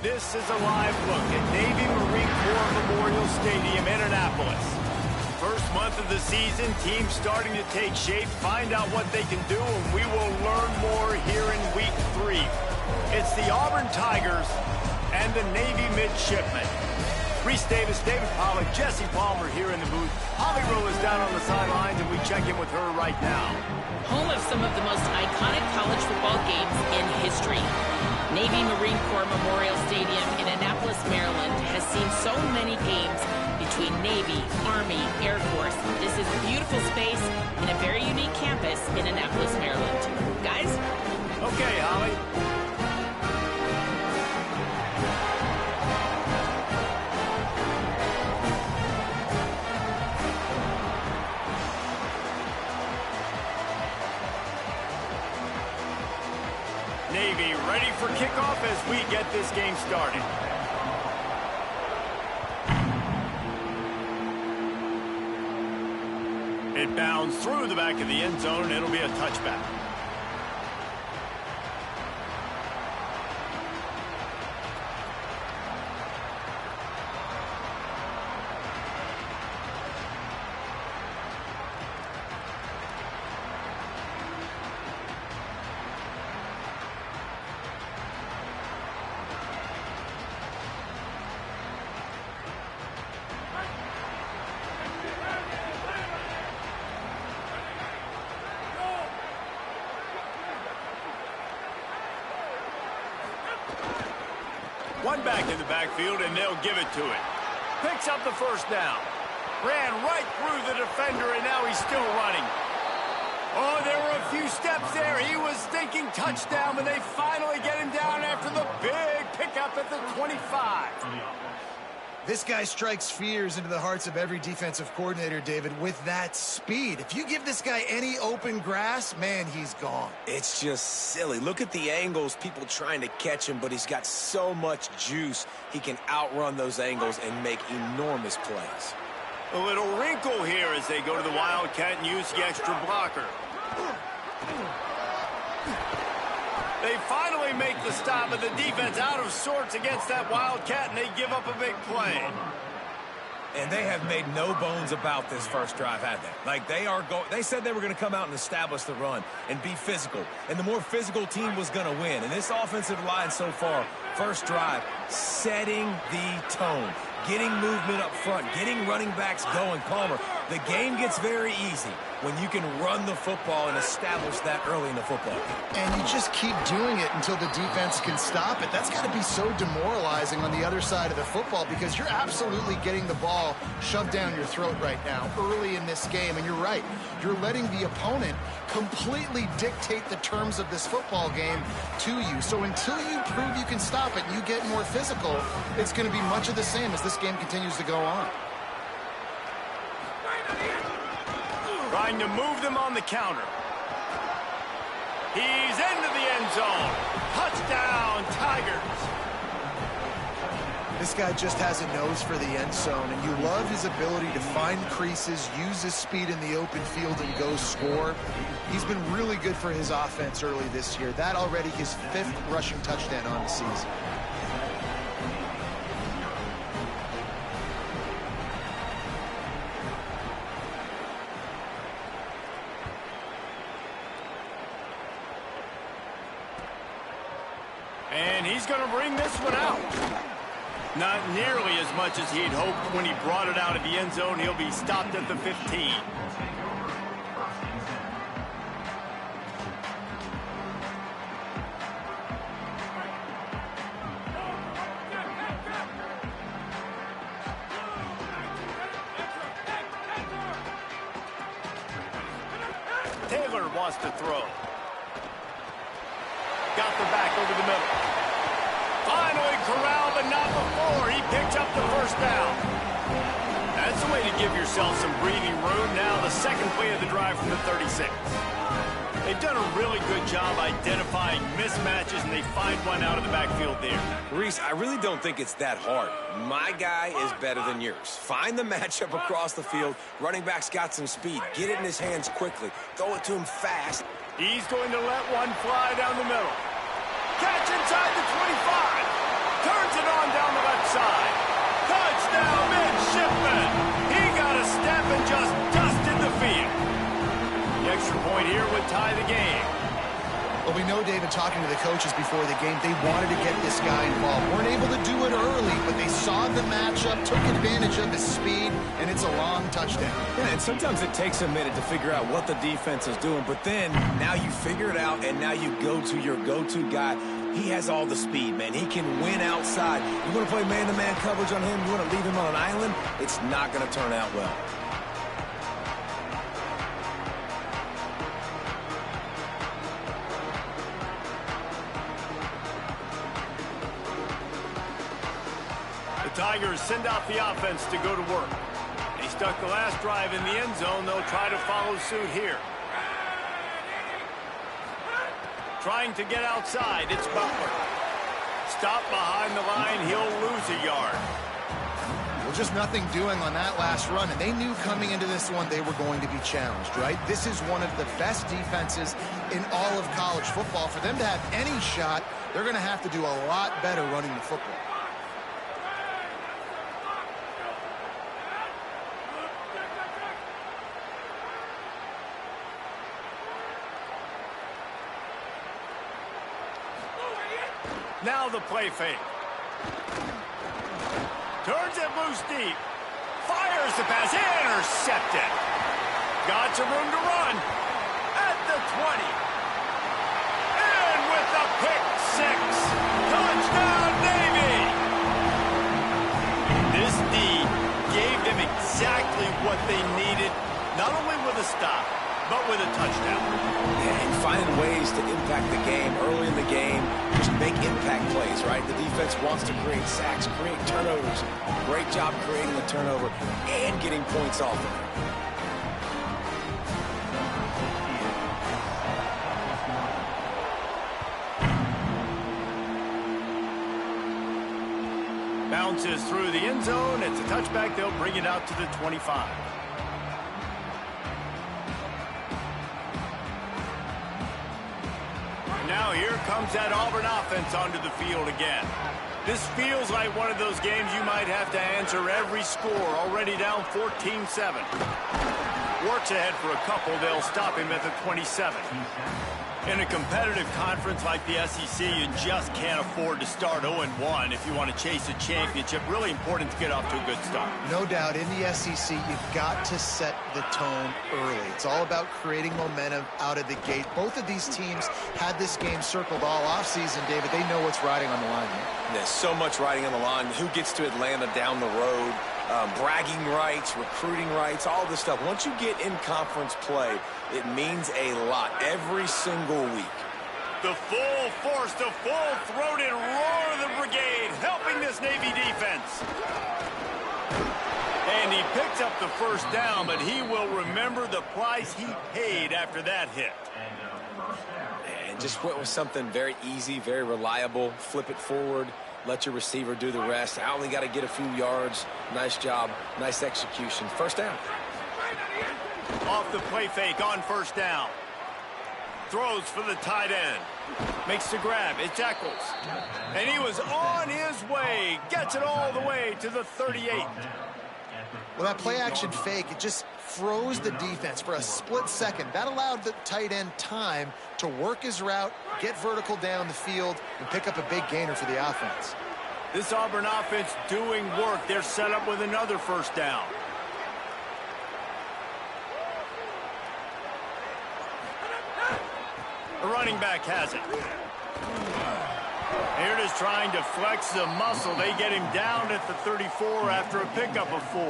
This is a live look at Navy Marine Corps Memorial Stadium in Annapolis. First month of the season, teams starting to take shape, find out what they can do, and we will learn more here in week 3. It's the Auburn Tigers and the Navy Midshipmen. Reese Davis, David Pollack, Jesse Palmer here in the booth. Holly Rowe is down on the sidelines, and we check in with her right now. Home of some of the most iconic college football games in history. Navy Marine Corps Memorial Stadium in Annapolis, Maryland has seen so many games between Navy, Army, Air Force. This is a beautiful space and a very unique campus in Annapolis, Maryland. Guys? Okay, Holly. Navy ready for kickoff as we get this game started. It bounds through the back of the end zone, and it'll be a touchback. One back in the backfield, and they'll give it to it. Picks up the first down. Ran right through the defender, and now he's still running. Oh, there were a few steps there. He was thinking touchdown, but they finally get him down after the big pickup at the 25. This guy strikes fears into the hearts of every defensive coordinator, David, with that speed. If you give this guy any open grass, man, he's gone. It's just silly. Look at the angles, people trying to catch him, but he's got so much juice. He can outrun those angles and make enormous plays. A little wrinkle here as they go to the Wildcat and use the extra blocker. They finally make the stop, but the defense out of sorts against that Wildcat, and they give up a big play. And they have made no bones about this first drive, have they? Like, they said they were going to come out and establish the run and be physical. And the more physical team was going to win. And this offensive line so far, first drive, setting the tone. Getting movement up front, getting running backs going. Palmer, the game gets very easy when you can run the football and establish that early in the football game. And you just keep doing it until the defense can stop it. That's got to be so demoralizing on the other side of the football because you're absolutely getting the ball shoved down your throat right now early in this game. And you're right. You're letting the opponent completely dictate the terms of this football game to you. So until you prove you can stop it and you get more physical, it's going to be much of the same as this game continues to go on. Trying to move them on the counter. He's into the end zone. Touchdown, Tigers. This guy just has a nose for the end zone, and you love his ability to find creases, use his speed in the open field, and go score. He's been really good for his offense early this year. That already his 5th rushing touchdown on the season. And he's going to bring this one out. Not nearly as much as he'd hoped when he brought it out of the end zone. He'll be stopped at the 15. Taylor wants to throw. Got the back over the middle. Finally corralled, but not before. He picked up the first down. That's the way to give yourself some breathing room. Now the second play of the drive from the 36. They've done a really good job identifying mismatches, and they find one out of the backfield there. Reese, I really don't think it's that hard. My guy is better than yours. Find the matchup across the field. Running back's got some speed. Get it in his hands quickly. Throw it to him fast. He's going to let one fly down the middle. Catch inside the 25. Turns it on down the left side. Touchdown, midshipman. He got a step and just dusted the field. The extra point here would tie the game. Well, we know, David, talking to the coaches before the game, they wanted to get this guy involved. Weren't able to do it early, but they saw the matchup, took advantage of his speed, and it's a long touchdown. Yeah, and sometimes it takes a minute to figure out what the defense is doing, but then now you figure it out, and now you go to your go-to guy. He has all the speed, man. He can win outside. You want to play man-to-man coverage on him? You want to leave him on an island? It's not going to turn out well. The Tigers send out the offense to go to work. They stuck the last drive in the end zone. They'll try to follow suit here. Trying to get outside, it's Butler. Stop behind the line, he'll lose a yard. Well, just nothing doing on that last run, and they knew coming into this one they were going to be challenged, right? This is one of the best defenses in all of college football. For them to have any shot, they're going to have to do a lot better running the football. Now the play fake. Turns it loose deep. Fires the pass. Intercepted. Got some room to run. At the 20. And with the pick six. Touchdown, Navy. This D gave them exactly what they needed. Not only with a stop, but with a touchdown. And finding ways to impact the game early in the game. Just make impact plays, right? The defense wants to create sacks, create turnovers. Great job creating the turnover and getting points off of it. Bounces through the end zone. It's a touchback. They'll bring it out to the 25. Now here comes that Auburn offense onto the field again. This feels like one of those games you might have to answer every score. Already down 14-7. Works ahead for a couple. They'll stop him at the 27. In a competitive conference like the SEC, you just can't afford to start 0-1 if you want to chase a championship. Really important to get off to a good start. No doubt, in the SEC, you've got to set the tone early. It's all about creating momentum out of the gate. Both of these teams had this game circled all offseason, David. They know what's riding on the line here. There's so much riding on the line. Who gets to Atlanta down the road? Bragging rights, recruiting rights, all this stuff. Once you get in conference play, it means a lot every single week. The full force, the full-throated roar of the brigade helping this Navy defense. And he picks up the first down, but he will remember the price he paid after that hit. And just went with something very easy, very reliable. Flip it forward. Let your receiver do the rest. I only got to get a few yards. Nice job. Nice execution. First down. Off the play fake on first down. Throws for the tight end. Makes the grab. It's Eccles. And he was on his way. Gets it all the way to the 38. Well, that play-action fake, it just froze the defense for a split second. That allowed the tight end time to work his route, get vertical down the field, and pick up a big gainer for the offense. This Auburn offense doing work. They're set up with another first down. The running back has it. Here it is trying to flex the muscle. They get him down at the 34 after a pickup of 4.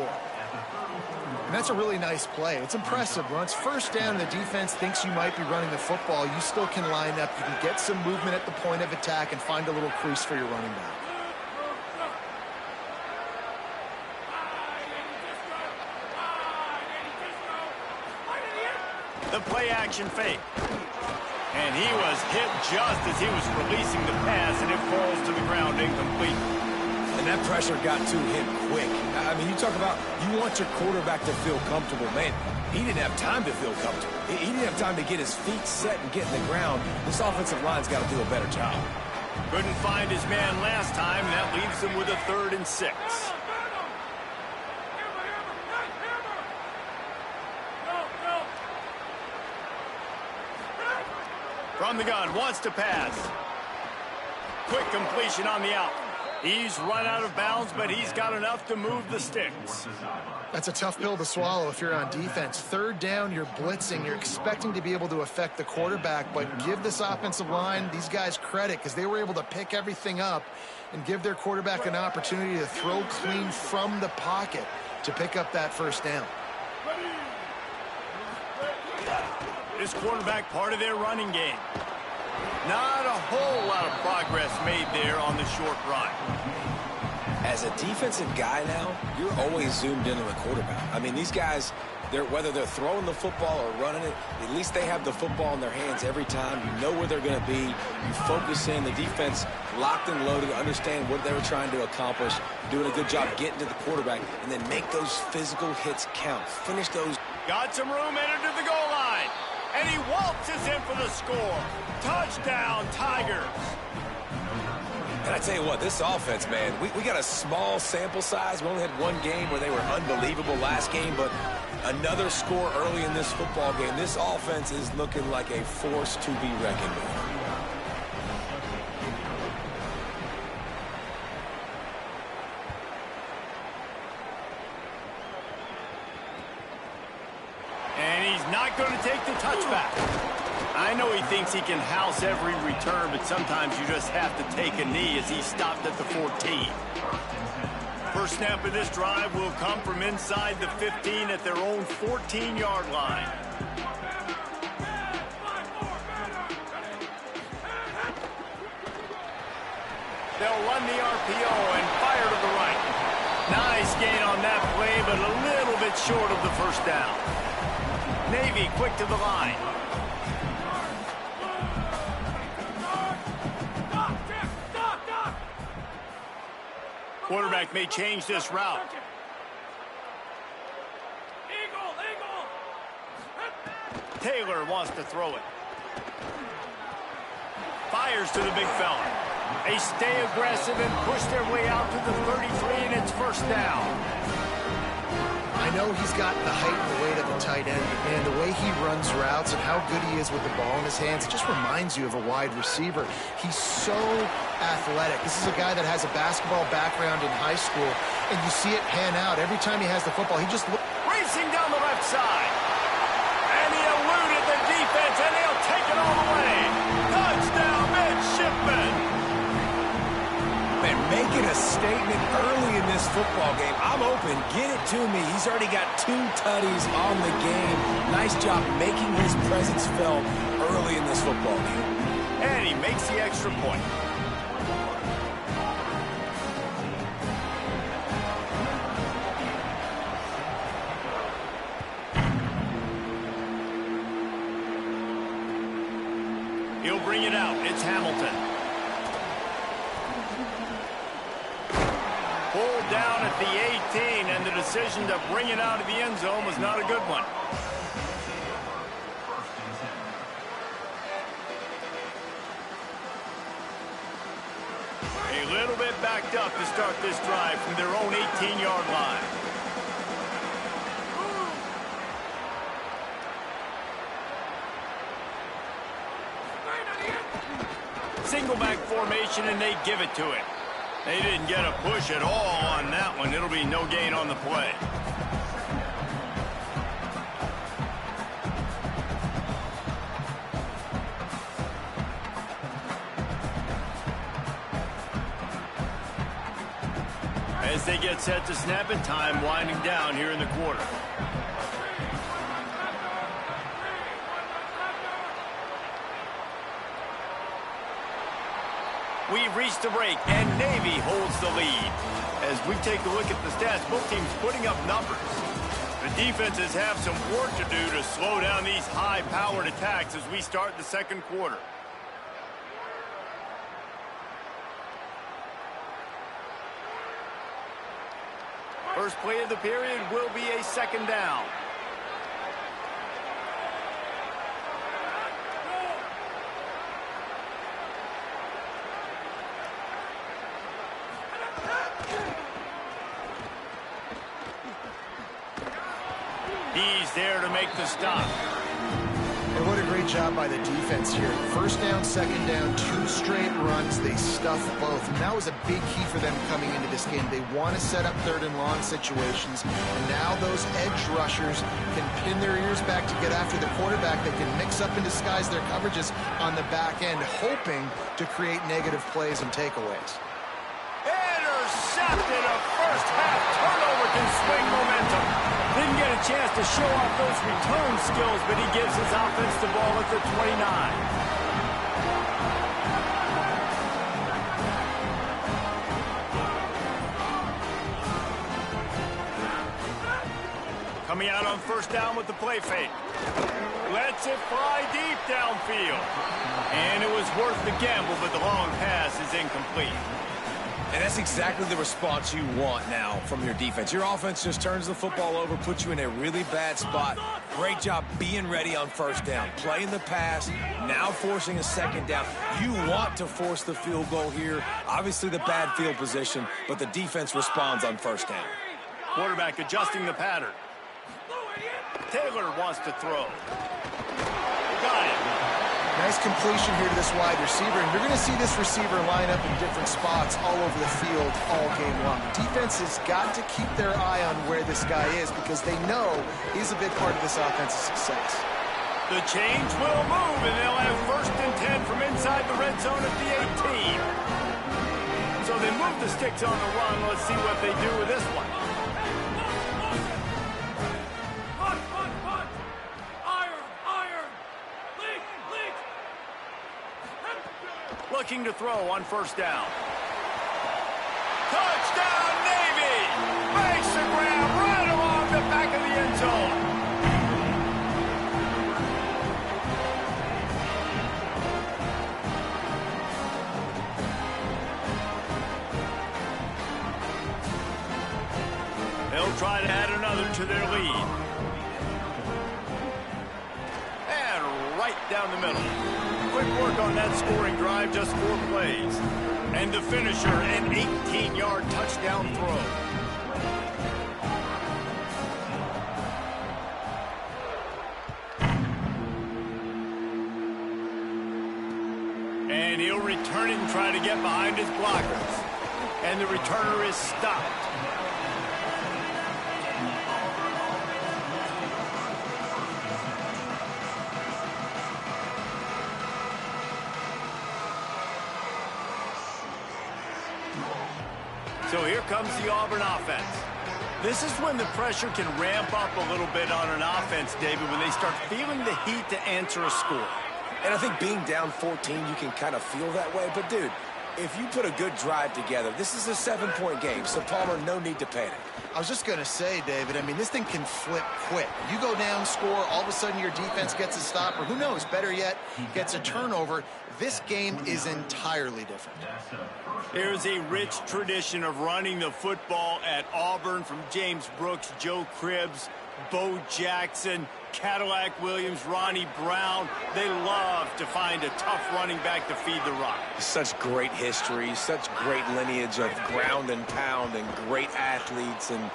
And that's a really nice play. It's impressive. Once first down, the defense thinks you might be running the football. You still can line up. You can get some movement at the point of attack and find a little crease for your running back. The play-action fake. And he was hit just as he was releasing the pass, and it falls to the ground incomplete. And that pressure got to him quick. I mean, you talk about you want your quarterback to feel comfortable. Man, he didn't have time to feel comfortable. He didn't have time to get his feet set and get in the ground. This offensive line's got to do a better job. Couldn't find his man last time, and that leaves him with a 3rd and 6. From the gun, wants to pass. Quick completion on the out. He's run out of bounds, but he's got enough to move the sticks. That's a tough pill to swallow if you're on defense. 3rd down, you're blitzing. You're expecting to be able to affect the quarterback, but give this offensive line, these guys, credit because they were able to pick everything up and give their quarterback an opportunity to throw clean from the pocket to pick up that 1st down. This quarterback part of their running game. Not a whole lot of progress made there on the short run. As a defensive guy now, you're always zoomed in on the quarterback. I mean, these guys, whether they're throwing the football or running it, at least they have the football in their hands every time. You know where they're going to be. You focus in. The defense locked and loaded, understand what they were trying to accomplish, doing a good job getting to the quarterback, and then make those physical hits count. Finish those. Got some room, entered to the goal line. And he waltzes in for the score. Touchdown, Tigers. And I tell you what, this offense, man, we got a small sample size. We only had one game where they were unbelievable last game, but another score early in this football game. This offense is looking like a force to be reckoned with. And he's not going to take the touchback. I know he thinks he can house every return, but sometimes you just have to take a knee as he stopped at the 14. First snap of this drive will come from inside the 15 at their own 14-yard line. They'll run the RPO and fire to the right. Nice gain on that play, but a little bit short of the 1st down. Navy quick to the line. Quarterback may change this route. Taylor wants to throw it. Fires to the big fella. They stay aggressive and push their way out to the 33, and it's 1st down. I know he's got the height and the weight of a tight end, but man, the way he runs routes and how good he is with the ball in his hands, it just reminds you of a wide receiver. He's so athletic. This is a guy that has a basketball background in high school, and you see it pan out. Every time he has the football, he just racing down the left side. And he eluded the defense, and he'll take it all the way. Touchdown, midshipman. Man, making a statement early in this football game. I'm open. Get it to me. He's already got 2 tutties on the game. Nice job making his presence felt early in this football game. And he makes the extra point. He'll bring it out. It's Hamilton. Pulled down at the 18, and the decision to bring it out of the end zone was not a good one. A little bit backed up to start this drive from their own 18-yard line. Single back formation, and they give it to it. They didn't get a push at all on that one. It'll be no gain on the play. As they get set to snap it, time winding down here in the quarter. We've reached the break, and Navy holds the lead. As we take a look at the stats, both teams putting up numbers. The defenses have some work to do to slow down these high-powered attacks as we start the 2nd quarter. First play of the period will be a 2nd down. He's there to make the stop. And what a great job by the defense here. First down, second down, 2 straight runs. They stuffed both. And that was a big key for them coming into this game. They want to set up third and long situations. And now those edge rushers can pin their ears back to get after the quarterback. They can mix up and disguise their coverages on the back end, hoping to create negative plays and takeaways. Intercepted. A first half turnover can swing momentum. Didn't get a chance to show off those return skills, but he gives his offense the ball at the 29. Coming out on first down with the play fake. Lets it fly deep downfield. And it was worth the gamble, but the long pass is incomplete. And that's exactly the response you want now from your defense. Your offense just turns the football over, puts you in a really bad spot. Great job being ready on first down. Playing the pass, now forcing a second down. You want to force the field goal here. Obviously the bad field position, but the defense responds on first down. Quarterback adjusting the pattern. Taylor wants to throw. Got it. Nice completion here to this wide receiver, and you're going to see this receiver line up in different spots all over the field all game long. Defense has got to keep their eye on where this guy is because they know he's a big part of this offense's success. The change will move, and they'll have first and 10 from inside the red zone at the 18. So they move the sticks on the run. Let's see what they do with this one. Looking to throw on first down. Touchdown, Navy! Makes the grab right along the back of the end zone. They'll try to add another to their lead. And right down the middle. Quick work on that scoring drive, just 4 plays. And the finisher, an 18-yard touchdown throw. And he'll return it and try to get behind his blockers. And the returner is stopped. So here comes the Auburn offense. This is when the pressure can ramp up a little bit on an offense, David, when they start feeling the heat to answer a score. And I think being down 14, you can kind of feel that way. But, dude, if you put a good drive together, this is a 7-point game. So, Palmer, no need to panic. I was just going to say, David, I mean, this thing can flip quick. You go down, score, all of a sudden your defense gets a stop, or who knows, better yet, gets a turnover. This game is entirely different. There's a rich tradition of running the football at Auburn from James Brooks, Joe Cribbs, Bo Jackson, Cadillac Williams, Ronnie Brown. They love to find a tough running back to feed the rock. Such great history, such great lineage of ground and pound and great athletes. And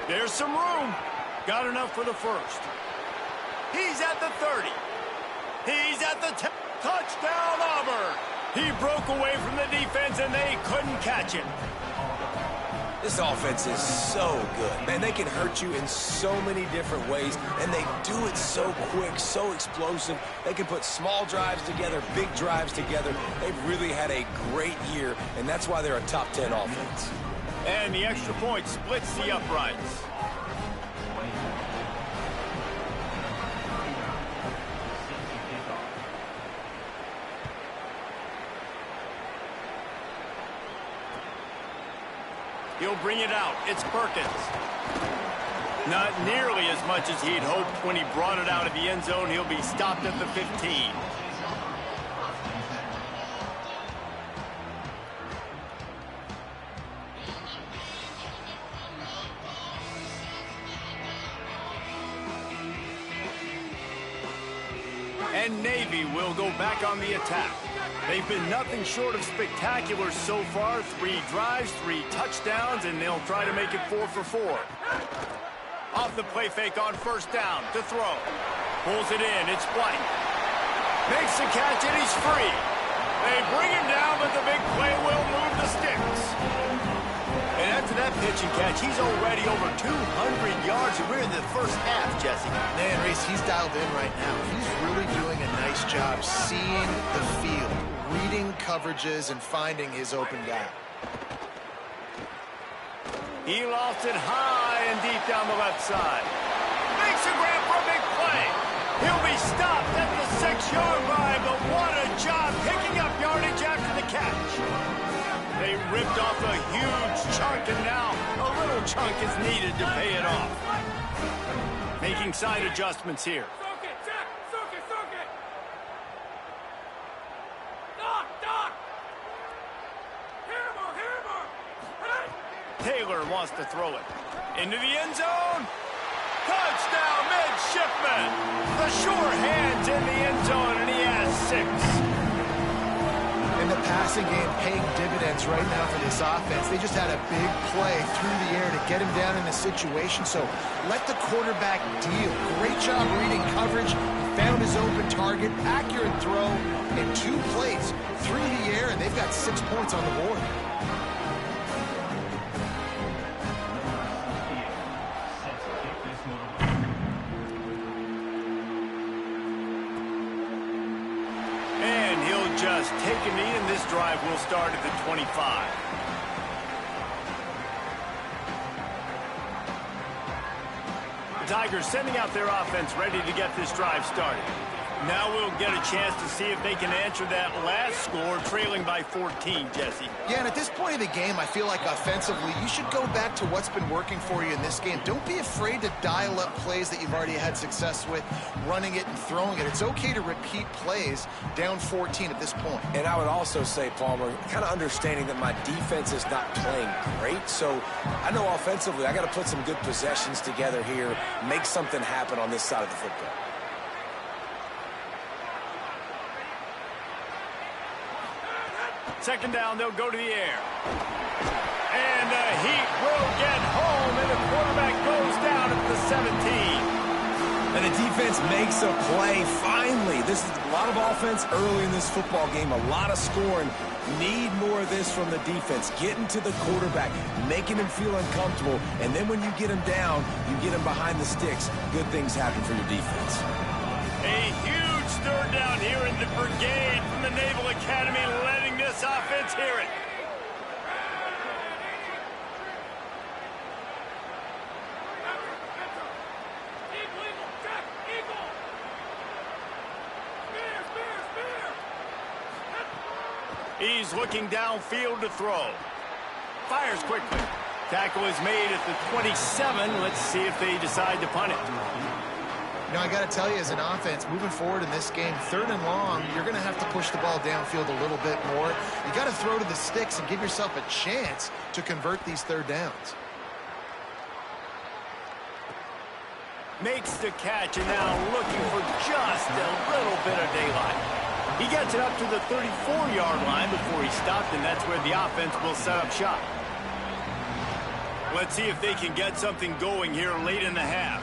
there's some room. Got enough for the first. He's at the 30. He's at the 10. Touchdown, Auburn. He broke away from the defense, and they couldn't catch him. This offense is so good. Man, they can hurt you in so many different ways, and they do it so quick, so explosive. They can put small drives together, big drives together. They've really had a great year, and that's why they're a top 10 offense. And the extra point splits the uprights. He'll bring it out. It's Perkins. Not nearly as much as he'd hoped when he brought it out of the end zone. He'll be stopped at the 15. And Navy will go back on the attack. They've been nothing short of spectacular so far. 3 drives, 3 touchdowns, and they'll try to make it 4 for 4. Off the play fake on first down to throw. Pulls it in. It's White. Makes the catch, and he's free. They bring him down, but the big play will move the sticks. And after that pitch and catch, he's already over 200 yards, and we're in the first half, Jesse. Man, Reese, he's dialed in right now. He's really doing a nice job seeing the field, reading coverages, and finding his open guy. He lost it high and deep down the left side. Makes a grab for a big play. He'll be stopped at the 6-yard line, but what a job picking up yardage after the catch. They ripped off a huge chunk, and now a little chunk is needed to pay it off. Making side adjustments here. Taylor wants to throw it. Into the end zone. Touchdown, midshipman. The sure hand's in the end zone, and he has 6. And the passing game paying dividends right now for this offense. They just had a big play through the air to get him down in a situation. So let the quarterback deal. Great job reading coverage. Found his open target. Accurate throw in 2 plays through the air, and they've got 6 points on the board. Just take a knee, and this drive will start at the 25. The Tigers sending out their offense ready to get this drive started. Now we'll get a chance to see if they can answer that last score, trailing by 14, Jesse. Yeah, and at this point of the game, I feel like offensively, you should go back to what's been working for you in this game. Don't be afraid to dial up plays that you've already had success with, running it and throwing it. It's okay to repeat plays down 14 at this point. And I would also say, Palmer, kind of understanding that my defense is not playing great. So I know offensively, I got to put some good possessions together here, make something happen on this side of the football. Second down, they'll go to the air. And the Heat will get home, and the quarterback goes down at the 17. And the defense makes a play, finally. This is a lot of offense early in this football game, a lot of scoring. Need more of this from the defense. Getting to the quarterback, making him feel uncomfortable, and then when you get him down, you get him behind the sticks. Good things happen for your defense. A huge third down here in the brigade from the Naval Academy, letting this offense hear it. He's looking downfield to throw. Fires quickly. Tackle is made at the 27. Let's see if they decide to punt it. You know, I got to tell you, as an offense, moving forward in this game, 3rd and long, you're going to have to push the ball downfield a little bit more. You got to throw to the sticks and give yourself a chance to convert these 3rd downs. Makes the catch, and now looking for just a little bit of daylight. He gets it up to the 34-yard line before he stopped, and that's where the offense will set up shop. Let's see if they can get something going here late in the half.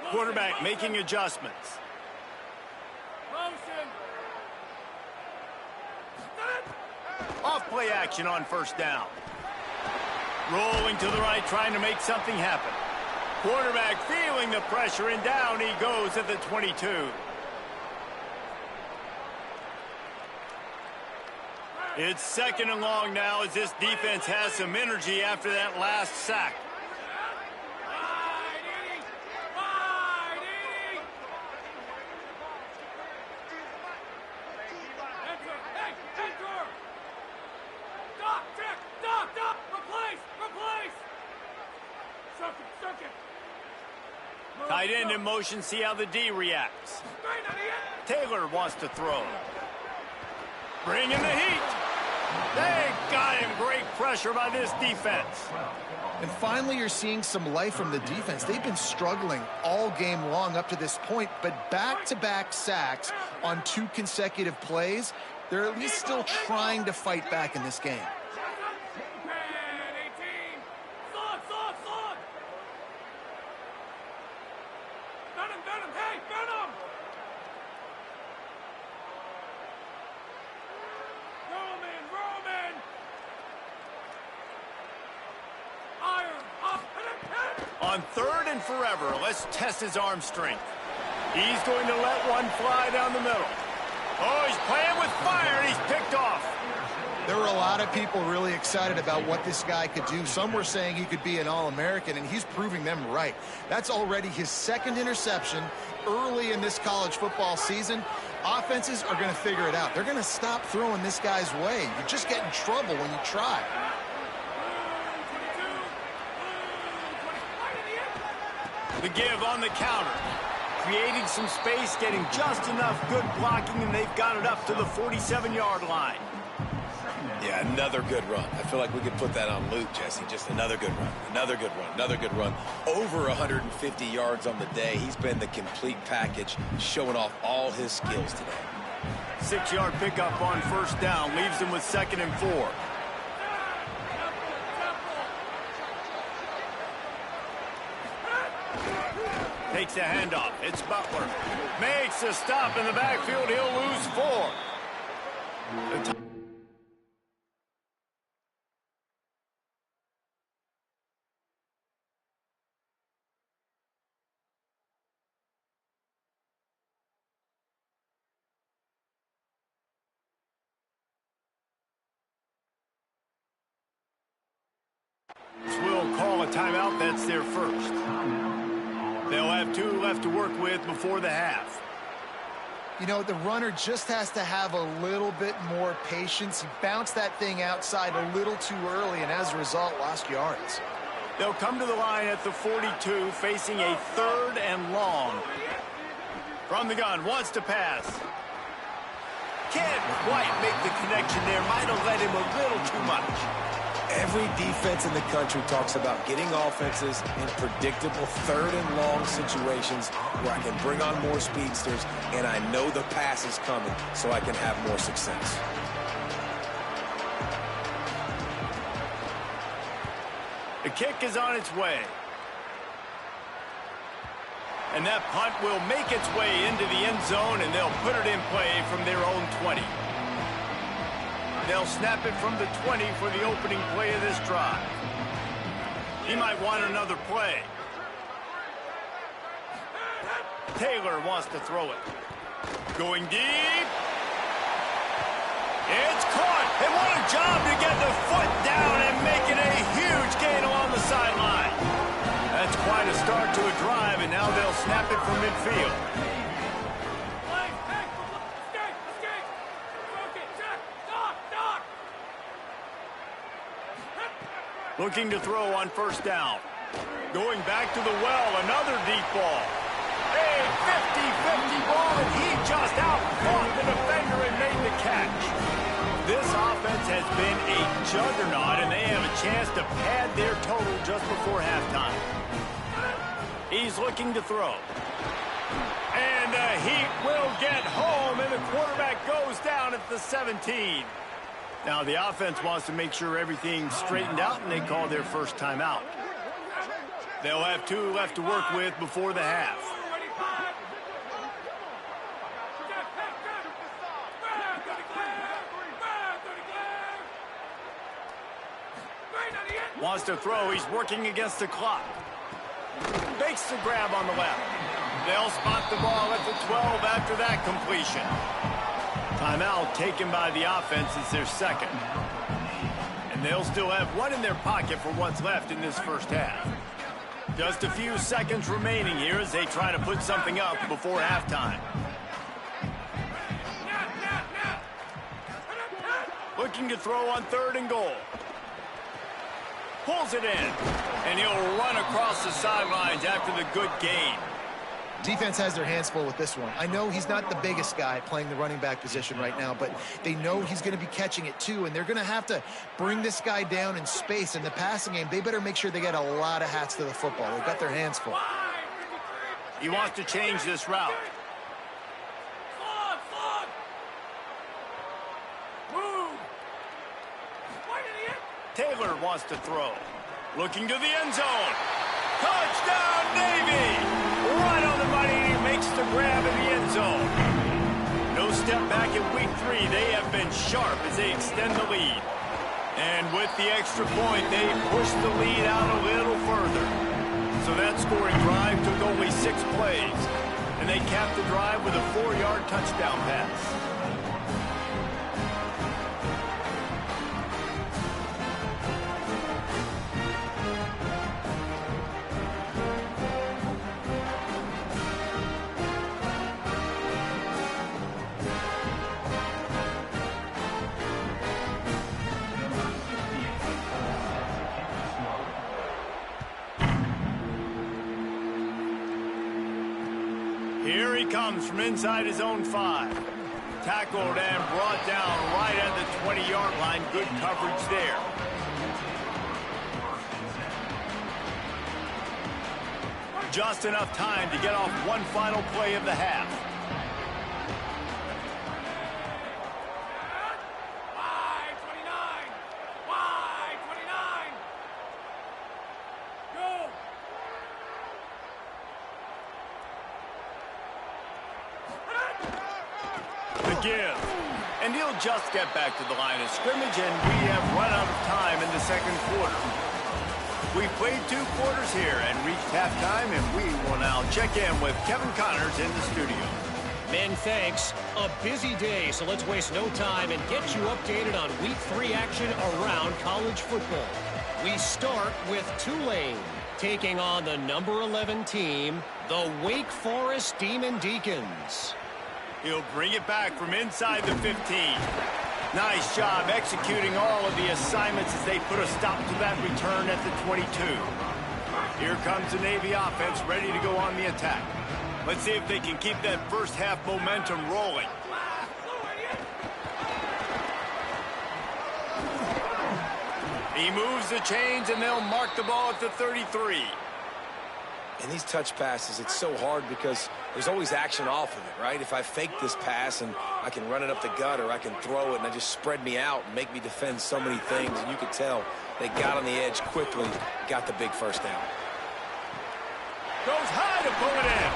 Quarterback making adjustments. Off play action on first down. Rolling to the right, trying to make something happen. Quarterback feeling the pressure, and down he goes at the 22. It's 2nd and long now as this defense has some energy after that last sack. Tight end in motion, see how the D reacts. Taylor wants to throw. Bring in the heat. They got him. Great pressure by this defense. And finally, you're seeing some life from the defense. They've been struggling all game long up to this point, but back-to-back sacks on 2 consecutive plays, They're at least still trying to fight back in this game. On third and forever, let's test his arm strength. He's going to let one fly down the middle. Oh, he's playing with fire, and he's picked off. There were a lot of people really excited about what this guy could do. Some were saying he could be an All-American, and he's proving them right. That's already his second interception early in this college football season. Offenses are going to figure it out. They're going to stop throwing this guy's way. You just get in trouble when you try. The give on the counter. Creating some space, getting just enough good blocking, and they've got it up to the 47-yard line. Yeah, another good run. I feel like we could put that on loop, Jesse. Just another good run, another good run, another good run. Over 150 yards on the day. He's been the complete package, showing off all his skills today. 6-yard pickup on first down, leaves them with 2nd and 4. Takes a handoff. It's Butler. Makes a stop in the backfield. He'll lose 4. Will call a timeout. That's their first. They'll have 2 left to work with before the half. You know, the runner just has to have a little bit more patience. He bounced that thing outside a little too early, and as a result, lost yards. They'll come to the line at the 42, facing a 3rd and long. From the gun, wants to pass. Can't quite make the connection there. Might have let him a little too much. Every defense in the country talks about getting offenses in predictable 3rd and long situations where I can bring on more speedsters and I know the pass is coming so I can have more success. The kick is on its way. And that punt will make its way into the end zone, and they'll put it in play from their own 20. They'll snap it from the 20 for the opening play of this drive. He might want another play. Taylor wants to throw it. Going deep. It's caught. And what a job to get the foot down and make it a huge gain along the sideline. That's quite a start to a drive, and now they'll snap it from midfield. Looking to throw on first down. Going back to the well, another deep ball. A 50-50 ball, and he just outfought the defender and made the catch. This offense has been a juggernaut, and they have a chance to pad their total just before halftime. He's looking to throw. And he will get home, and the quarterback goes down at the 17. Now, the offense wants to make sure everything's straightened out, and they call their first timeout. They'll have 2 left to work with before the half. Wants to throw. He's working against the clock. Makes the grab on the left. They'll spot the ball at the 12 after that completion. Timeout taken by the offense is their second. And they'll still have 1 in their pocket for what's left in this first half. Just a few seconds remaining here as they try to put something up before halftime. Looking to throw on 3rd and goal. Pulls it in. And he'll run across the sidelines after the good gain. Defense has their hands full with this one. I know he's not the biggest guy playing the running back position right now, but they know he's going to be catching it too, and they're going to have to bring this guy down in space. In the passing game, they better make sure they get a lot of hats to the football. They've got their hands full. He wants to change this route. Taylor wants to throw. Looking to the end zone. Touchdown, Navy! Right on the money, and he makes the grab in the end zone. No step back in week 3. They have been sharp as they extend the lead. And with the extra point, they push the lead out a little further. So that scoring drive took only 6 plays. And they capped the drive with a 4-yard touchdown pass. Here he comes from inside his own 5. Tackled and brought down right at the 20-yard line. Good coverage there. Just enough time to get off one final play of the half. Give. And he'll just get back to the line of scrimmage, and we have run out of time in the second quarter. We played 2 quarters here and reached halftime, and we will now check in with Kevin Connors in the studio. Men, thanks. A busy day, so let's waste no time and get you updated on week 3 action around college football. We start with Tulane taking on the number 11 team, the Wake Forest Demon Deacons. He'll bring it back from inside the 15. Nice job executing all of the assignments as they put a stop to that return at the 22. Here comes the Navy offense ready to go on the attack. Let's see if they can keep that first half momentum rolling. He moves the chains and they'll mark the ball at the 33. And these touch passes, it's so hard because there's always action off of it, right? If I fake this pass and I can run it up the gut or I can throw it and they just spread me out and make me defend so many things. And you could tell they got on the edge quickly, got the big first down. Goes high to pull it in.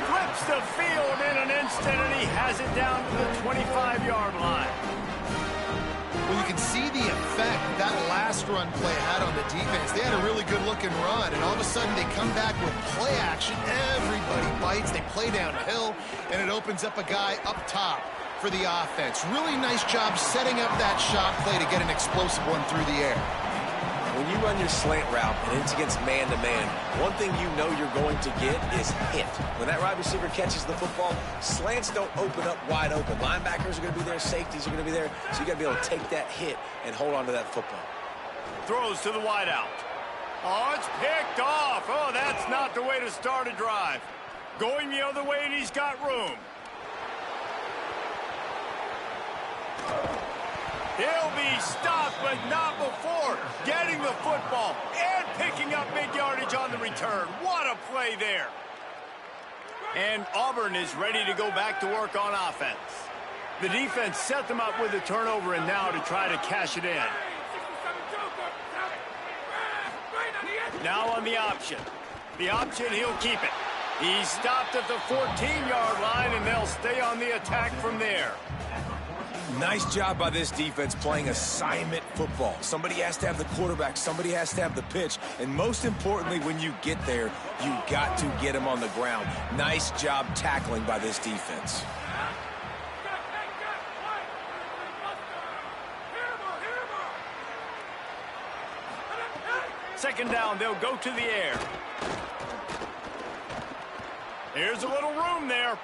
Flips the field in an instant, and he has it down to the 25-yard line. Well, you can see the effect that last run play had on the defense. They had a really good-looking run, and all of a sudden they come back with play action. Everybody bites. They play downhill, and it opens up a guy up top for the offense. Really nice job setting up that shot play to get an explosive one through the air. When you run your slant route and it's against man-to-man, one thing you know you're going to get is hit. When that wide receiver catches the football, slants don't open up wide open. Linebackers are going to be there, safeties are going to be there, so you got to be able to take that hit and hold on to that football. Throws to the wideout. Oh, it's picked off. Oh, that's not the way to start a drive. Going the other way, and he's got room. He'll be stopped, but not before getting the football and picking up big yardage on the return. What a play there. And Auburn is ready to go back to work on offense. The defense set them up with a turnover, and now to try to cash it in. Now on the option. The option, he'll keep it. He's stopped at the 14-yard line, and they'll stay on the attack from there. Nice job by this defense playing assignment football. Somebody has to have the quarterback. Somebody has to have the pitch. And most importantly, when you get there, you got to get him on the ground. Nice job tackling by this defense. Second down, they'll go to the air. Here's a little room there.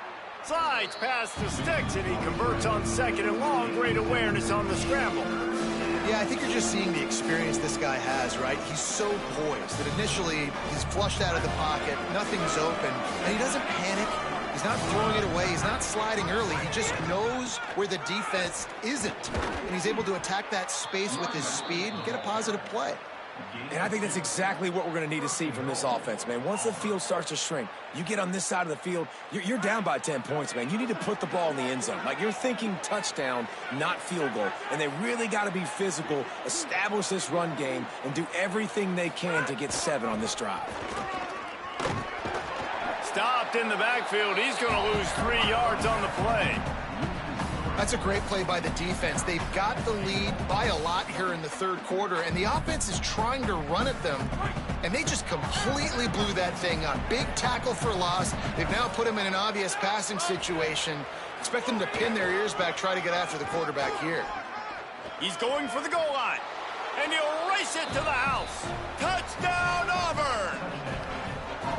Slides past the sticks, and he converts on second and long. Great awareness on the scramble. Yeah, I think you're just seeing the experience this guy has, right? He's so poised that initially he's flushed out of the pocket, nothing's open, and he doesn't panic. He's not throwing it away. He's not sliding early. He just knows where the defense isn't, and he's able to attack that space with his speed and get a positive play. And I think that's exactly what we're going to need to see from this offense, man. Once the field starts to shrink, you get on this side of the field, you're down by 10 points, man. You need to put the ball in the end zone. Like, you're thinking touchdown, not field goal. And they really got to be physical, establish this run game, and do everything they can to get 7 on this drive. Stopped in the backfield. He's going to lose 3 yards on the play. That's a great play by the defense. They've got the lead by a lot here in the third quarter, and the offense is trying to run at them, and they just completely blew that thing up. Big tackle for loss. They've now put him in an obvious passing situation. Expect them to pin their ears back, try to get after the quarterback here. He's going for the goal line, and he'll race it to the house. Touchdown, Auburn!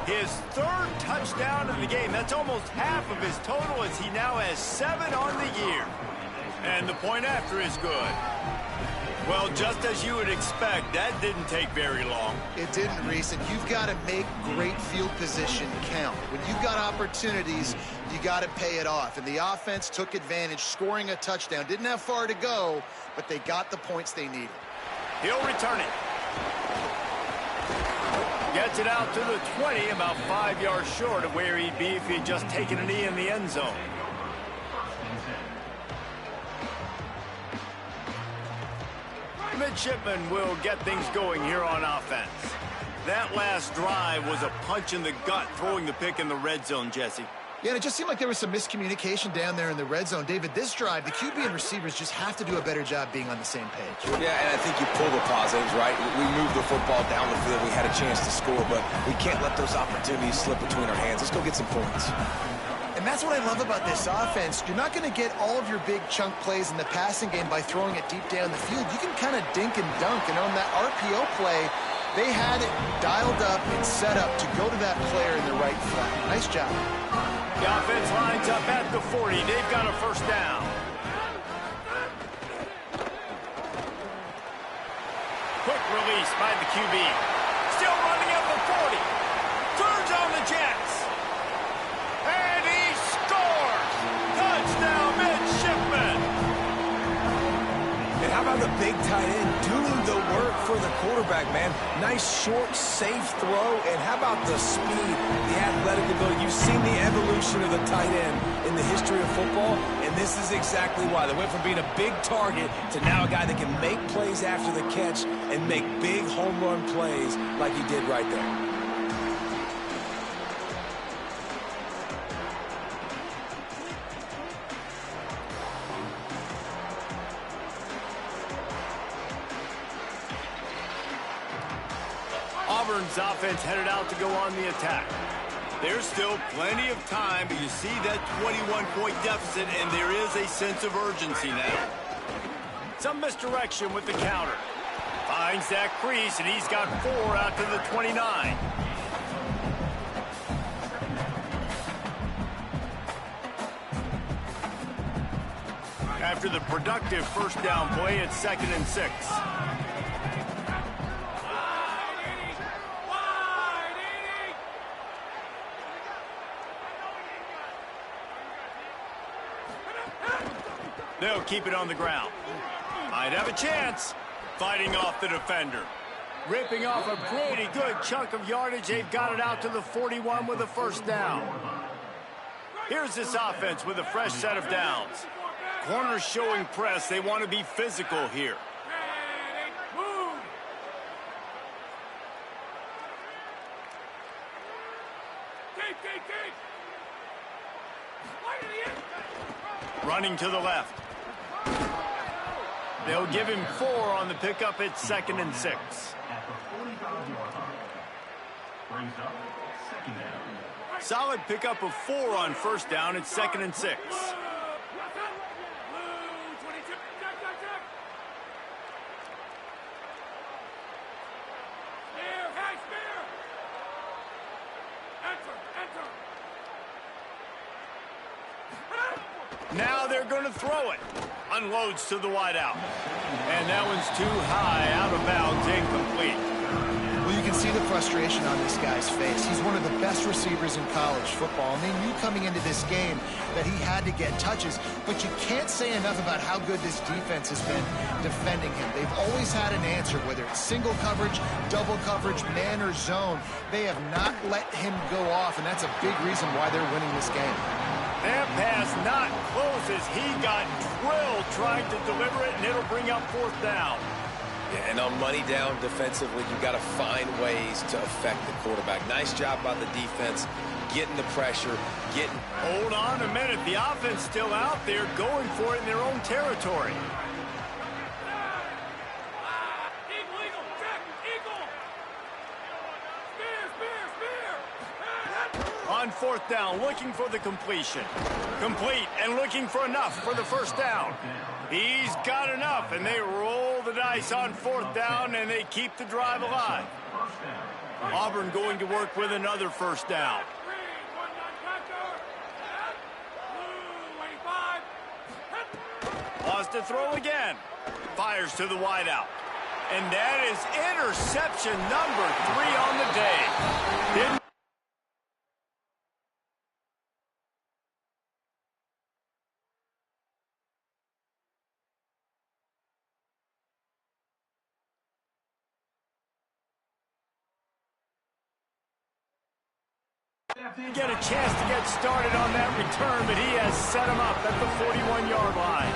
His 3rd touchdown of the game. That's almost half of his total, as he now has 7 on the year. And the point after is good. Well, just as you would expect, that didn't take very long. It didn't, Reese, and you've got to make great field position count. When you've got opportunities, you got to pay it off. And the offense took advantage, scoring a touchdown. Didn't have far to go, but they got the points they needed. He'll return it. Gets it out to the 20, about 5 yards short of where he'd be if he'd just taken a knee in the end zone. Midshipman will get things going here on offense. That last drive was a punch in the gut, throwing the pick in the red zone, Jesse. Yeah, and it just seemed like there was some miscommunication down there in the red zone. David, this drive, the QB and receivers just have to do a better job being on the same page. Yeah, and I think you pull the positives, right? We moved the football down the field. We had a chance to score, but we can't let those opportunities slip between our hands. Let's go get some points. And that's what I love about this offense. You're not going to get all of your big chunk plays in the passing game by throwing it deep down the field. You can kind of dink and dunk, and on that RPO play, they had it dialed up and set up to go to that player in the right flat. Nice job. The offense lines up at the 40. They've got a first down. Quick release by the QB. Still running at the 40. Turns on the Jets. And he scores! Touchdown, Midshipman! And how about the big tight end doing the work for the quarterback, man? Nice, short, safe throw. And how about the speed, the athletic ability? You've seen the evolution of the tight end in the history of football, and this is exactly why. They went from being a big target to now a guy that can make plays after the catch and make big home run plays like he did right there. Auburn's offense headed out to go on the attack. There's still plenty of time, but you see that 21-point deficit, and there is a sense of urgency now. Some misdirection with the counter. Finds that crease, and he's got 4 out to the 29. After the productive first down play, it's 2nd and 6. They'll keep it on the ground. Might have a chance. Fighting off the defender. Ripping off a pretty good chunk of yardage. They've got it out to the 41 with a first down. Here's this offense with a fresh set of downs. Corners showing press. They want to be physical here. Running to the left. They'll give him 4 on the pickup. It's 2nd and 6. Solid pickup of 4 on first down. It's 2nd and 6. Now they're going to throw it. Unloads to the wideout. And that one's too high, out of bounds, incomplete. Well, you can see see the frustration on this guy's face. He's one of the best receivers in college football, and they knew coming into this game that he had to get touches, but you can't say enough about how good this defense has been defending him. They've always had an answer, whether it's single coverage, double coverage, man or zone. They have not let him go off, and that's a big reason why they're winning this game. That pass not close as he got drilled trying to deliver it, and it'll bring up fourth down. Yeah, and on money down defensively, you got to find ways to affect the quarterback. Nice job by the defense, getting the pressure, getting... Hold on a minute. The offense still out there going for it in their own territory. On fourth down, looking for the completion. Complete and looking for enough for the first down. He's got enough, and they roll the dice on fourth down, and they keep the drive alive. Auburn going to work with another first down. Lost to throw again. Fires to the wideout. And that is interception number 3 on the day. Didn't get a chance to get started on that return, but he has set him up at the 41-yard line.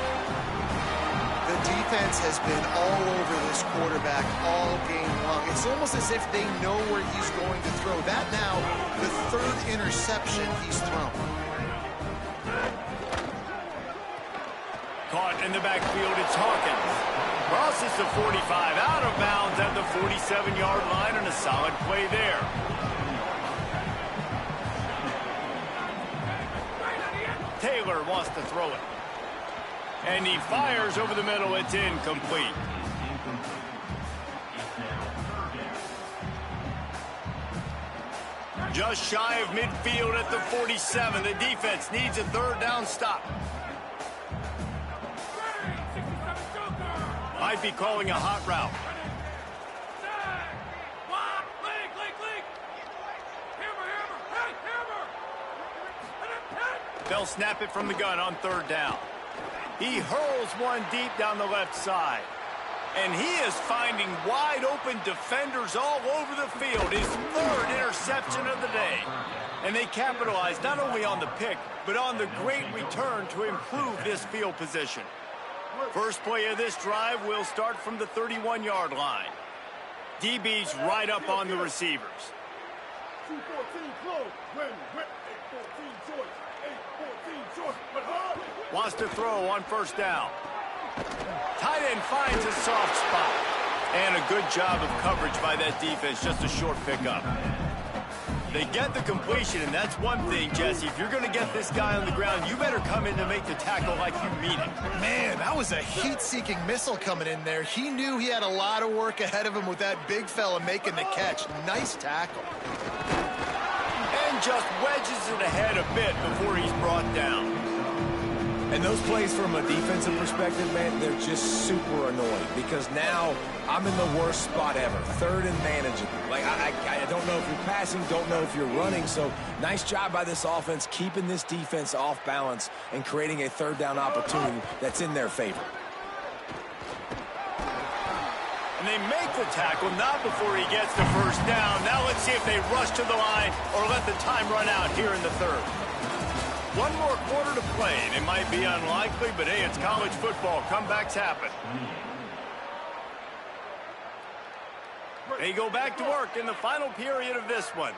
The defense has been all over this quarterback all game long. It's almost as if they know where he's going to throw. That now, the third interception he's thrown. Caught in the backfield, it's Hawkins. Crosses the 45, out of bounds at the 47-yard line, and a solid play there. Taylor wants to throw it. And he fires over the middle. It's incomplete. Just shy of midfield at the 47. The defense needs a third down stop. Might be calling a hot route. They'll snap it from the gun on third down. He hurls one deep down the left side. And he is finding wide open defenders all over the field. His third interception of the day. And they capitalize not only on the pick, but on the great return to improve this field position. First play of this drive will start from the 31-yard line. DB's right up on the receivers. 2-14 close. When 8-14 choice. 8-14 choice. Wants to throw on first down. Tight end finds a soft spot. And a good job of coverage by that defense. Just a short pickup. They get the completion, and that's one thing, Jesse. If you're going to get this guy on the ground, you better come in to make the tackle like you mean it. Man, that was a heat-seeking missile coming in there. He knew he had a lot of work ahead of him with that big fella making the catch. Nice tackle. And just wedges it ahead a bit before he's brought down. And those plays from a defensive perspective, man, they're just super annoying because now I'm in the worst spot ever. Third and manageable. Like, I don't know if you're passing, don't know if you're running. So nice job by this offense keeping this defense off balance and creating a third down opportunity that's in their favor. And they make the tackle, not before he gets the first down. Now let's see if they rush to the line or let the time run out here in the third. One more quarter to play, and it might be unlikely, but hey, it's college football. Comebacks happen. They go back to work in the final period of this one.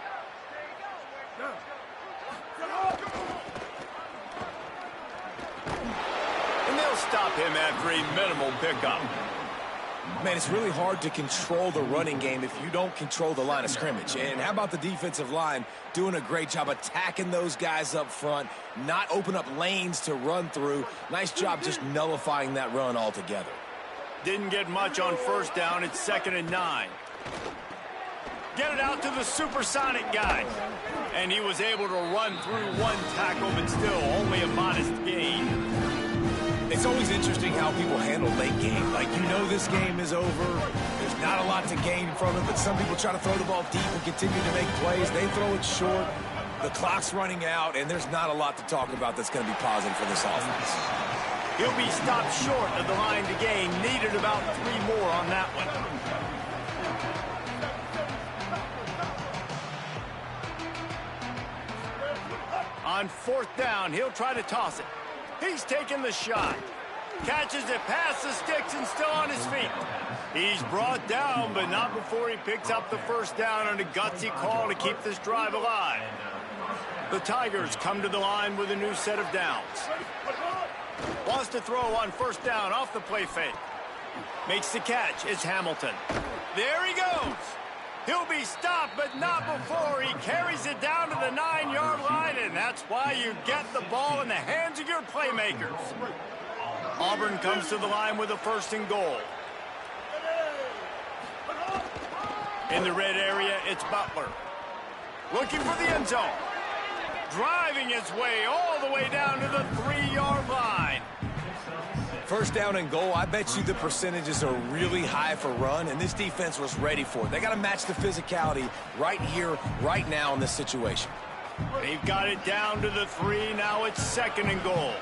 And they'll stop him after a minimal pickup. Man, it's really hard to control the running game if you don't control the line of scrimmage. And how about the defensive line doing a great job attacking those guys up front, not open up lanes to run through. Nice job just nullifying that run altogether. Didn't get much on first down. It's 2nd and 9. Get it out to the supersonic guy. And he was able to run through one tackle, but still only a modest gain. It's always interesting how people handle late game. Like, you know this game is over. There's not a lot to gain from it, but some people try to throw the ball deep and continue to make plays. They throw it short. The clock's running out, and there's not a lot to talk about that's going to be positive for this offense. He'll be stopped short of the line to gain. Needed about 3 more on that one. On 4th down, he'll try to toss it. He's taking the shot. Catches it past the sticks and still on his feet. He's brought down, but not before he picks up the 1st down on a gutsy call to keep this drive alive. The Tigers come to the line with a new set of downs. Wants to throw on 1st down off the play fake. Makes the catch. It's Hamilton. There he goes. He'll be stopped, but not before he carries it down to the 9-yard line, and that's why you get the ball in the hands of your playmakers. Auburn comes to the line with a 1st and goal. In the red area, it's Butler. Looking for the end zone. Driving his way all the way down to the 3-yard line. 1st down and goal, I bet you the percentages are really high for run, and this defense was ready for it. They got to match the physicality right here, right now in this situation. They've got it down to the 3. Now it's 2nd and goal.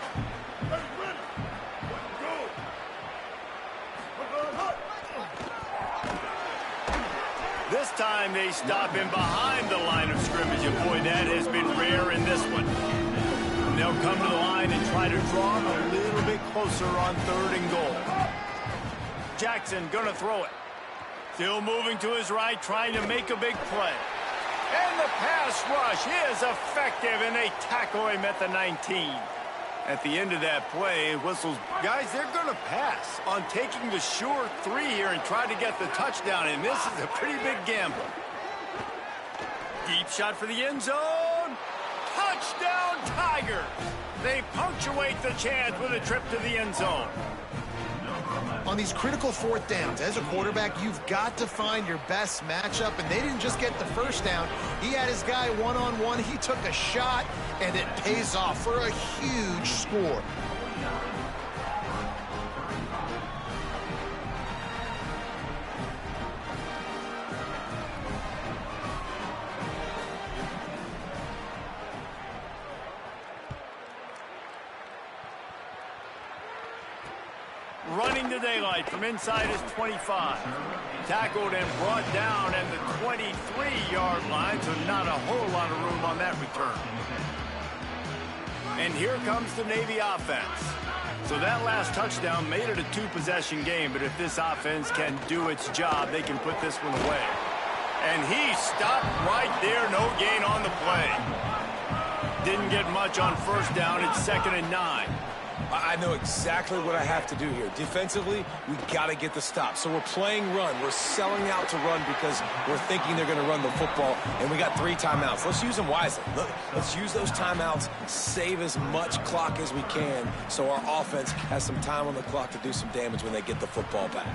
This time they stop him behind the line of scrimmage, and boy, that has been rare in this one. They'll come to the line and try to draw him a little bit closer on 3rd and goal. Jackson gonna throw it. Still moving to his right, trying to make a big play. And the pass rush is effective, and they tackle him at the 19. At the end of that play, whistles. Guys, they're going to pass on taking the sure 3 here and try to get the touchdown, and this is a pretty big gamble. Deep shot for the end zone. Touchdown, Tigers! They punctuate the chance with a trip to the end zone. On these critical 4th downs, as a quarterback, you've got to find your best matchup, and they didn't just get the 1st down. He had his guy one-on-one. He took a shot, and it pays off for a huge score. Running to daylight from inside his 25. Tackled and brought down at the 23-yard line, so not a whole lot of room on that return. And here comes the Navy offense. So that last touchdown made it a 2-possession game, but if this offense can do its job, they can put this one away. And he stopped right there, no gain on the play. Didn't get much on 1st down, it's 2nd and 9. I know exactly what I have to do here. Defensively, we got to get the stop. So we're playing run. We're selling out to run because we're thinking they're going to run the football, and we got 3 timeouts. Let's use them wisely. Let's use those timeouts, save as much clock as we can so our offense has some time on the clock to do some damage when they get the football back.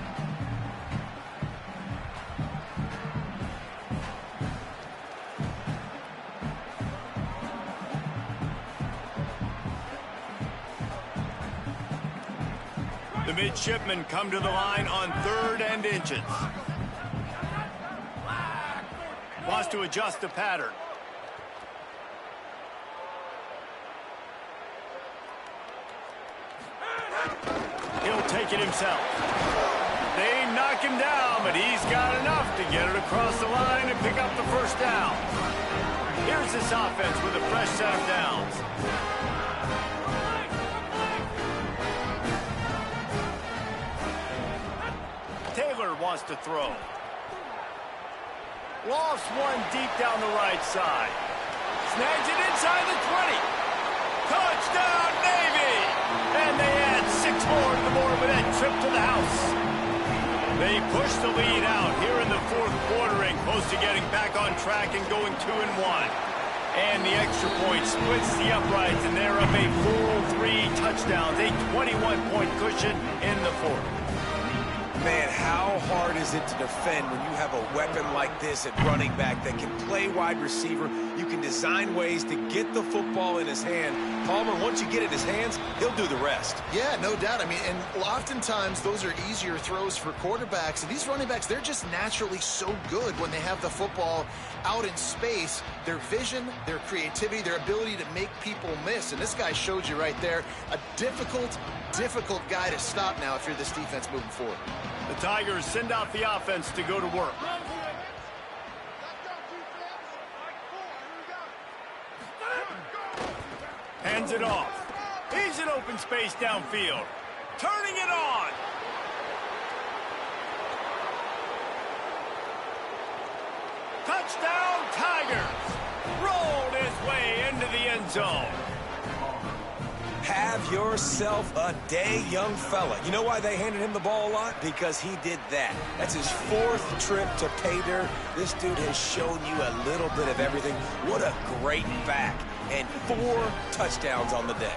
The midshipmen come to the line on 3rd and inches. Wants to adjust the pattern. He'll take it himself. They knock him down, but he's got enough to get it across the line and pick up the 1st down. Here's this offense with a fresh set of downs. Taylor wants to throw. Lost one deep down the right side. Snags it inside the 20. Touchdown, Navy! And they add 6 more to the board with that trip to the house. They push the lead out here in the 4th quarter and close to getting back on track and going 2-1. And the extra point splits the uprights, and they're up a full 3 touchdowns, a 21-point cushion in the 4th. Man, how hard is it to defend when you have a weapon like this at running back that can play wide receiver? You can design ways to get the football in his hand. Palmer, once you get it in his hands, he'll do the rest. Yeah, no doubt. I mean, and oftentimes those are easier throws for quarterbacks. And these running backs, they're just naturally so good when they have the football out in space. Their vision, their creativity, their ability to make people miss. And this guy showed you right there, a difficult guy to stop now if you're this defense moving forward. The Tigers send out the offense to go to work. Hands it off. He's in open space downfield. Turning it on. Touchdown, Tigers. Rolled his way into the end zone. Have yourself a day, young fella. You know why they handed him the ball a lot? Because he did that. That's his 4th trip to pay dirt. This dude has shown you a little bit of everything. What a great back. And 4 touchdowns on the day.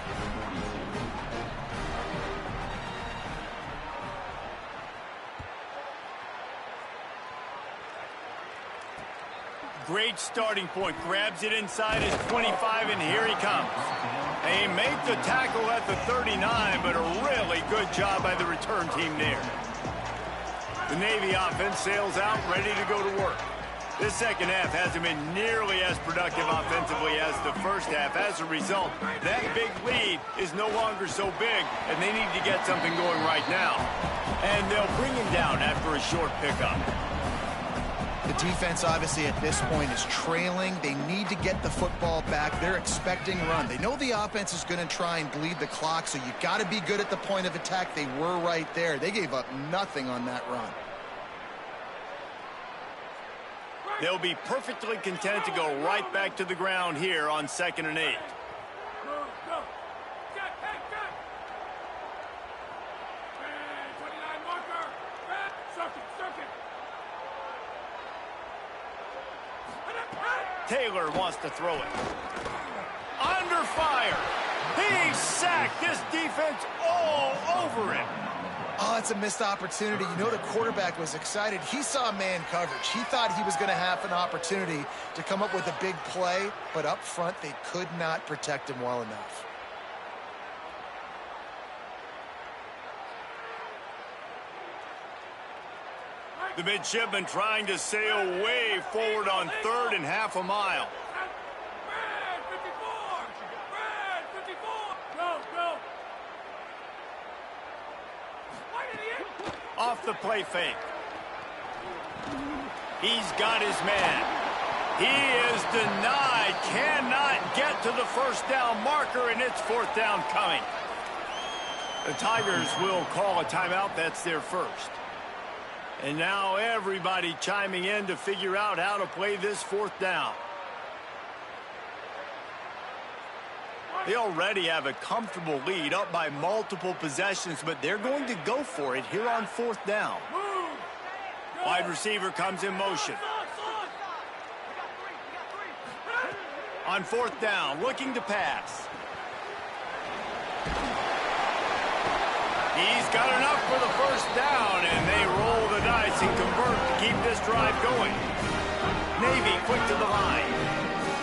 Great starting point. Grabs it inside his 25, and here he comes. They make the tackle at the 39, but a really good job by the return team there. The Navy offense sails out, ready to go to work. This second half hasn't been nearly as productive offensively as the first half. As a result, that big lead is no longer so big, and they need to get something going right now. And they'll bring him down after a short pickup. The defense, obviously, at this point is trailing. They need to get the football back. They're expecting run. They know the offense is going to try and bleed the clock, so you got to be good at the point of attack. They were right there. They gave up nothing on that run. They'll be perfectly content to go right back to the ground here on 2nd and 8. Taylor wants to throw it. Under fire. He sacked this defense all over him. Oh, it's a missed opportunity. You know the quarterback was excited. He saw man coverage. He thought he was going to have an opportunity to come up with a big play, but up front they could not protect him well enough. The midshipman trying to sail way forward on 3rd and half a mile. Off the play fake. He's got his man. He is denied. Cannot get to the first down marker, and it's 4th down coming. The Tigers will call a timeout. That's their first. And now everybody chiming in to figure out how to play this 4th down. They already have a comfortable lead, up by multiple possessions, but they're going to go for it here on 4th down. Wide receiver comes in motion. On 4th down, looking to pass. He's got enough for the first down, and they roll the dice and convert to keep this drive going. Navy quick to the line.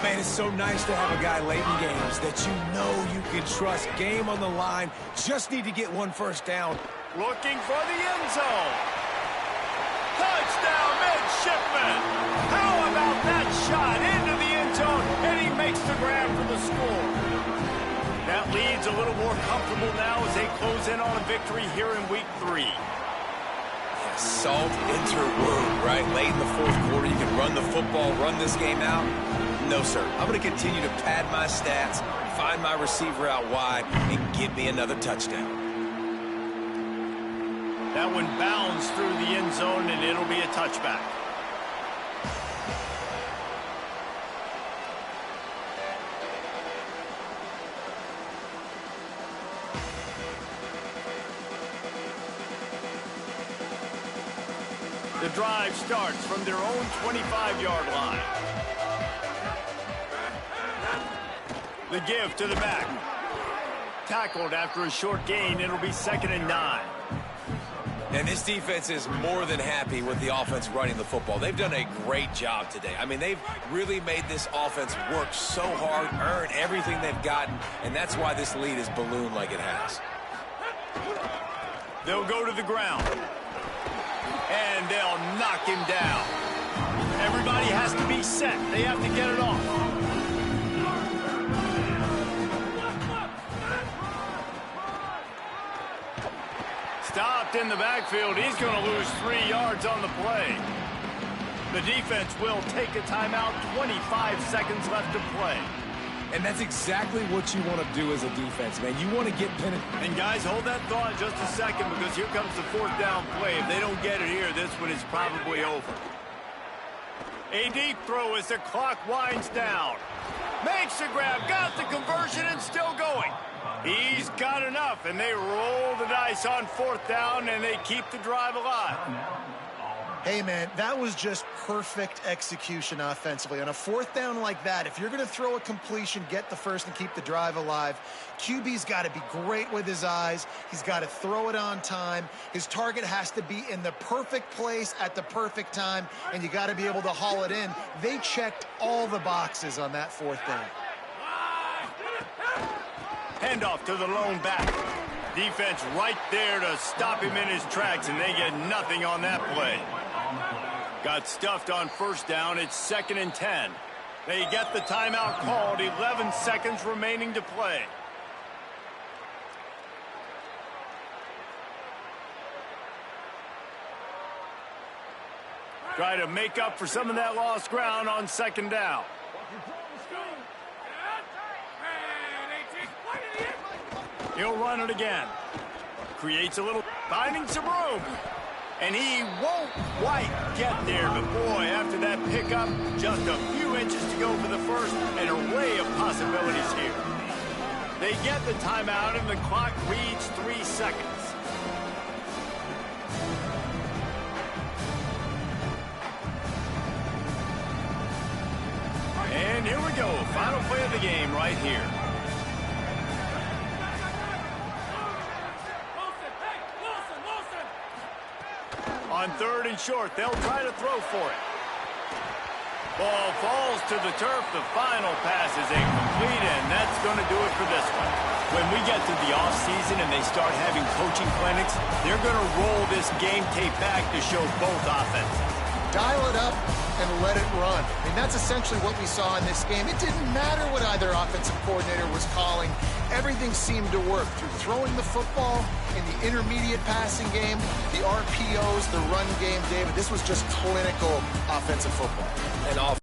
Man, it's so nice to have a guy late in games that you know you can trust. Game on the line. Just need to get 1 first down. Looking for the end zone. Touchdown, midshipman. How about that shot into the end zone, and he makes the grab for the score. That lead's a little more comfortable now as they close in on a victory here in week 3. Yeah, salt enter wound, right? Late in the 4th quarter, you can run the football, run this game out. No, sir. I'm going to continue to pad my stats, find my receiver out wide, and give me another touchdown. That one bounds through the end zone, and it'll be a touchback. The drive starts from their own 25-yard line. The give to the back. Tackled after a short gain. It'll be 2nd and 9. And this defense is more than happy with the offense running the football. They've done a great job today. I mean, they've really made this offense work so hard, earn everything they've gotten, and that's why this lead is ballooned like it has. They'll go to the ground. And they'll knock him down. Everybody has to be set. They have to get it off. Stopped in the backfield. He's going to lose 3 yards on the play. The defense will take a timeout. 25 seconds left to play. And that's exactly what you want to do as a defense, man. You want to get pinned. And guys, hold that thought just a second, because here comes the 4th down play. If they don't get it here, this one is probably over. A deep throw as the clock winds down. Makes the grab, got the conversion, and still going. He's got enough, and they roll the dice on 4th down, and they keep the drive alive. Hey, man, that was just perfect execution offensively. On a 4th down like that, if you're going to throw a completion, get the first and keep the drive alive, QB's got to be great with his eyes. He's got to throw it on time. His target has to be in the perfect place at the perfect time, and you got to be able to haul it in. They checked all the boxes on that 4th down. Handoff to the lone back. Defense right there to stop him in his tracks, and they get nothing on that play. Got stuffed on 1st down. It's 2nd and 10. They get the timeout called. 11 seconds remaining to play. Try to make up for some of that lost ground on 2nd down. He'll run it again. Creates a little, finding some room. And he won't quite get there, but boy, after that pickup, just a few inches to go for the first, an array of possibilities here. They get the timeout, and the clock reads 3 seconds. And here we go, final play of the game right here. On 3rd and short, they'll try to throw for it. Ball falls to the turf. The final pass is incomplete, and that's going to do it for this one. When we get to the offseason and they start having coaching clinics, they're going to roll this game tape back to show both offenses. Dial it up and let it run. I mean, that's essentially what we saw in this game. It didn't matter what either offensive coordinator was calling. Everything seemed to work through throwing the football, in the intermediate passing game, the RPOs, the run game, David. This was just clinical offensive football. And off.